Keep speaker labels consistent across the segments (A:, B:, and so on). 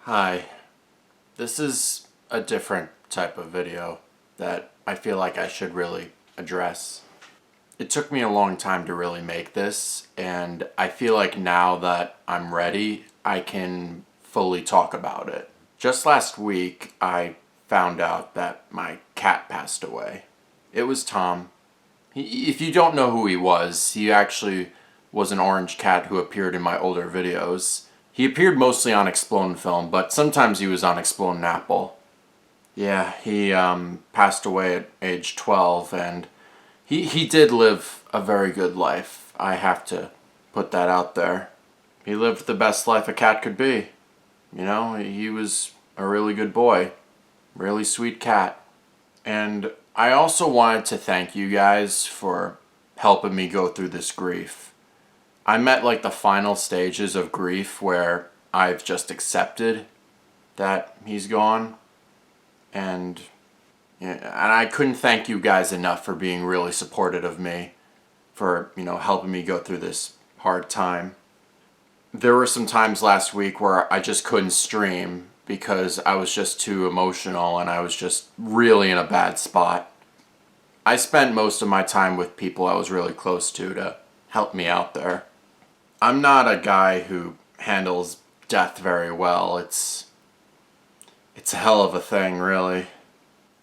A: Hi, this is a different type of video that I feel like I should really address. It took me a long time to really make this, and I feel like now that I'm ready, I can fully talk about it. Just last week, I found out that my cat passed away. It was Tom. If you don't know who he was, he actually was an orange cat who appeared in my older videos. He appeared mostly on Exploding Film, but sometimes he was on Exploding Apple. Yeah, he passed away at age 12, and he did live a very good life. I have to put that out there. He lived the best life a cat could be. You know, he was a really good boy. Really sweet cat. And I also wanted to thank you guys for helping me go through this grief. I'm at like the final stages of grief where I've just accepted that he's gone. And I couldn't thank you guys enough for being really supportive of me, for, helping me go through this hard time. There were some times last week where I just couldn't stream because I was just too emotional and I was just really in a bad spot. I spent most of my time with people I was really close to help me out there. I'm not a guy who handles death very well. It's a hell of a thing, really.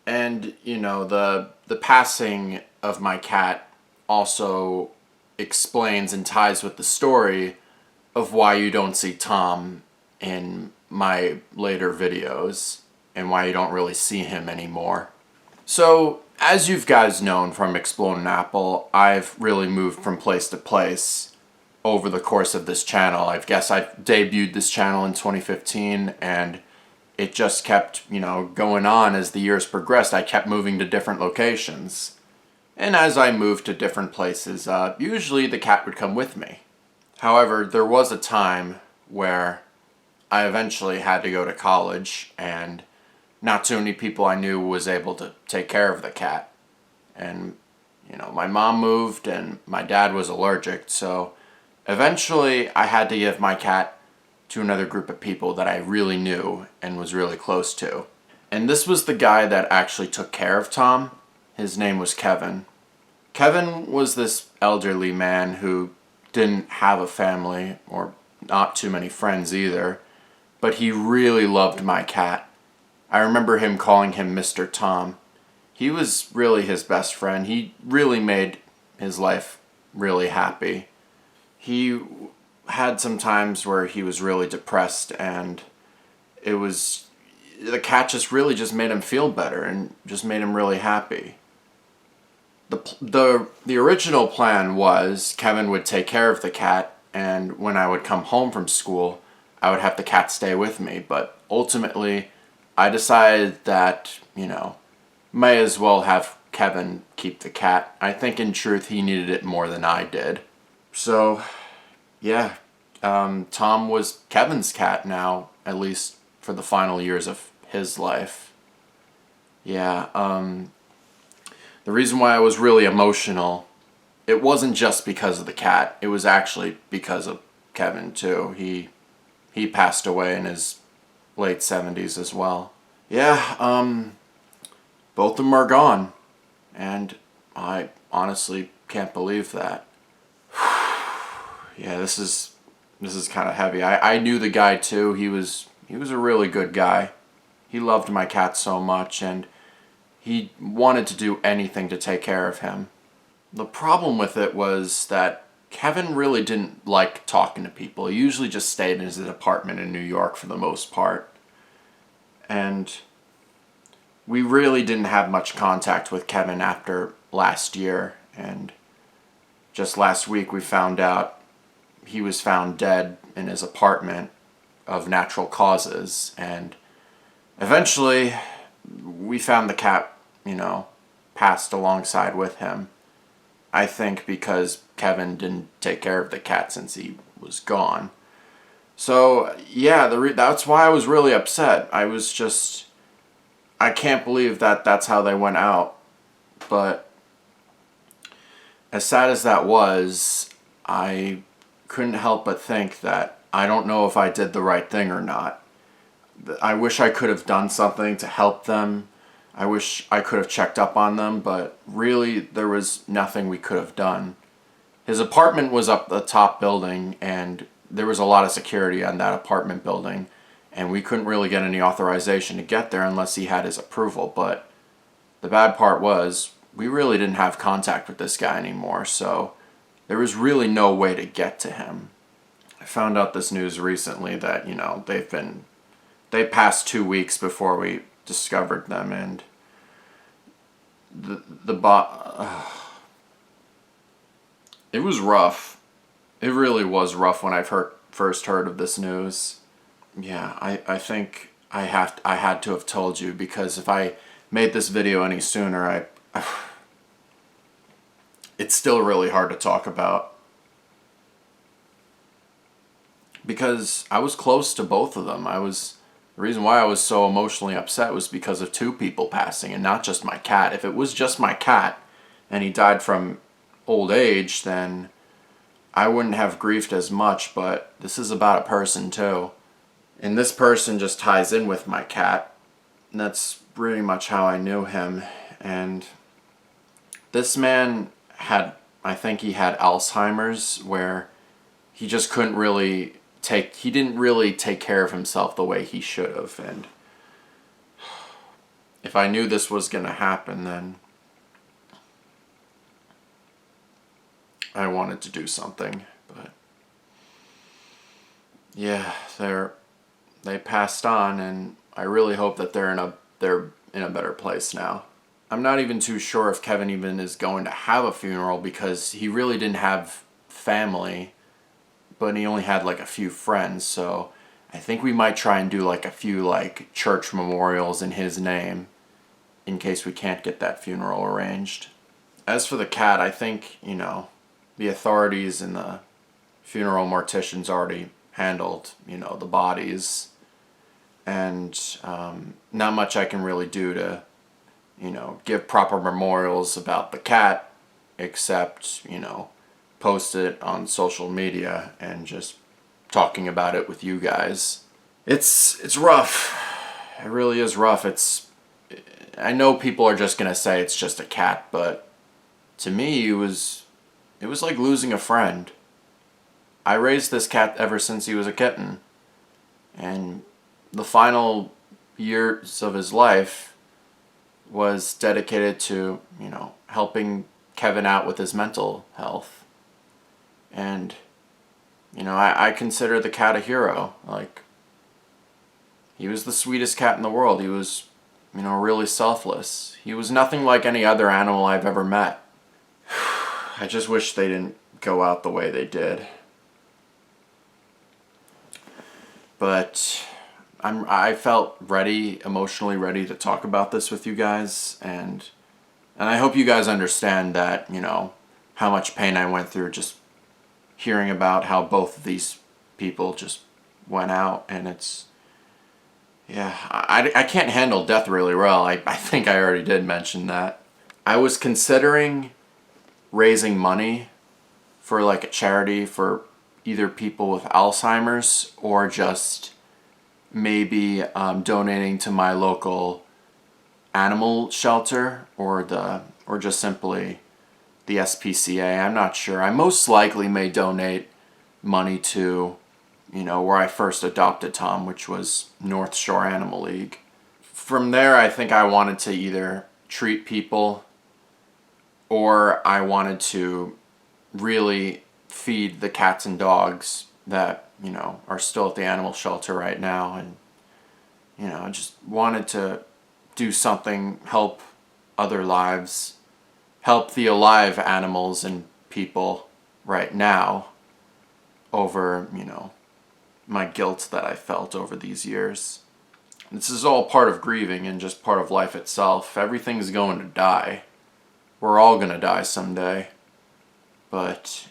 A: And, the passing of my cat also explains and ties with the story of why you don't see Tom in my later videos and why you don't really see him anymore. So, as you guys known from Exploding Apple, I've really moved from place to place over the course of this channel. I guess I debuted this channel in 2015, and it just kept, going on as the years progressed. I kept moving to different locations. And as I moved to different places, usually the cat would come with me. However, there was a time where I eventually had to go to college, and not too many people I knew was able to take care of the cat. And, my mom moved and my dad was allergic, so eventually I had to give my cat to another group of people that I really knew and was really close to. And this was the guy that actually took care of Tom. His name was Kevin. Kevin was this elderly man who didn't have a family or not too many friends either, but he really loved my cat. I remember him calling him Mr. Tom. He was really his best friend. He really made his life really happy. He had some times where he was really depressed, and the cat just made him feel better and just made him really happy. The original plan was Kevin would take care of the cat, and when I would come home from school, I would have the cat stay with me. But ultimately, I decided that, may as well have Kevin keep the cat. I think in truth he needed it more than I did. So, yeah, Tom was Kevin's cat now, at least for the final years of his life. Yeah, the reason why I was really emotional, it wasn't just because of the cat. It was actually because of Kevin, too. He passed away in his late 70s as well. Yeah, both of them are gone. And I honestly can't believe that. Yeah, this is kind of heavy. I knew the guy, too. He was a really good guy. He loved my cat so much, and he wanted to do anything to take care of him. The problem with it was that Kevin really didn't like talking to people. He usually just stayed in his apartment in New York for the most part. And we really didn't have much contact with Kevin after last year. And just last week we found out he was found dead in his apartment of natural causes. And eventually we found the cat, passed alongside with him. I think because Kevin didn't take care of the cat since he was gone. So, yeah, that's why I was really upset. I can't believe that that's how they went out. But as sad as that was, I couldn't help but think that I don't know if I did the right thing or not. I wish I could have done something to help them. I wish I could have checked up on them, but really there was nothing we could have done. His apartment was up the top building, and there was a lot of security on that apartment building, and we couldn't really get any authorization to get there unless he had his approval. But the bad part was we really didn't have contact with this guy anymore, so there was really no way to get to him. I found out this news recently that, they passed 2 weeks before we discovered them, and it was rough. It really was rough when I first heard of this news. Yeah, I think I had to have told you, because if I made this video any sooner, it's still really hard to talk about. Because I was close to both of them. The reason why I was so emotionally upset was because of two people passing, and not just my cat. If it was just my cat and he died from old age, then I wouldn't have grieved as much, but this is about a person too. And this person just ties in with my cat. And that's pretty much how I knew him. And this man I think he had Alzheimer's, where he just couldn't really he didn't really take care of himself the way he should have. And if I knew this was going to happen, then I wanted to do something. But yeah, they passed on, and I really hope that they're in a better place now. I'm not even too sure if Kevin even is going to have a funeral, because he really didn't have family, but he only had like a few friends. So I think we might try and do like a few like church memorials in his name, in case we can't get that funeral arranged. As for the cat, I think, the authorities and the funeral morticians already handled, the bodies. And not much I can really do to, give proper memorials about the cat, except, post it on social media and just talking about it with you guys. It's rough. It really is rough. I know people are just gonna say it's just a cat, but to me it was like losing a friend. I raised this cat ever since he was a kitten, and the final years of his life was dedicated to, helping Kevin out with his mental health. And, I consider the cat a hero. Like, he was the sweetest cat in the world. He was, really selfless. He was nothing like any other animal I've ever met. I just wish they didn't go out the way they did. But I felt emotionally ready to talk about this with you guys, and I hope you guys understand that, how much pain I went through just hearing about how both of these people just went out. And I can't handle death really well. I think I already did mention that. I was considering raising money for like a charity for either people with Alzheimer's, or just maybe donating to my local animal shelter, or just simply the SPCA. I'm not sure. I most likely may donate money to, where I first adopted Tom, which was North Shore Animal League. From there, I think I wanted to either treat people, or I wanted to really feed the cats and dogs that, are still at the animal shelter right now. And, I just wanted to do something, help other lives, help the alive animals and people right now, over, my guilt that I felt over these years. This is all part of grieving and just part of life itself. Everything's going to die. We're all going to die someday. But,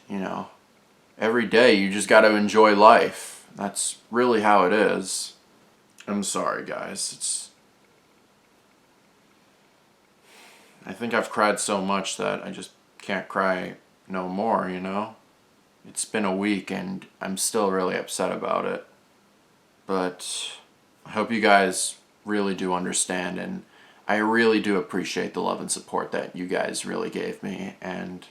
A: every day you just got to enjoy life. That's really how it is. I'm sorry, guys. I think I've cried so much that I just can't cry no more, It's been a week and I'm still really upset about it. But I hope you guys really do understand, and I really do appreciate the love and support that you guys really gave me, and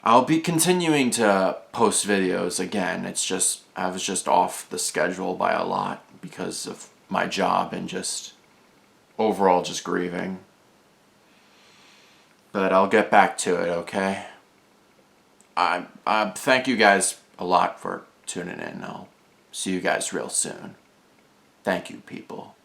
A: I'll be continuing to post videos again. It's just, I was just off the schedule by a lot because of my job and just overall just grieving. But I'll get back to it, okay? I thank you guys a lot for tuning in. I'll see you guys real soon. Thank you, people.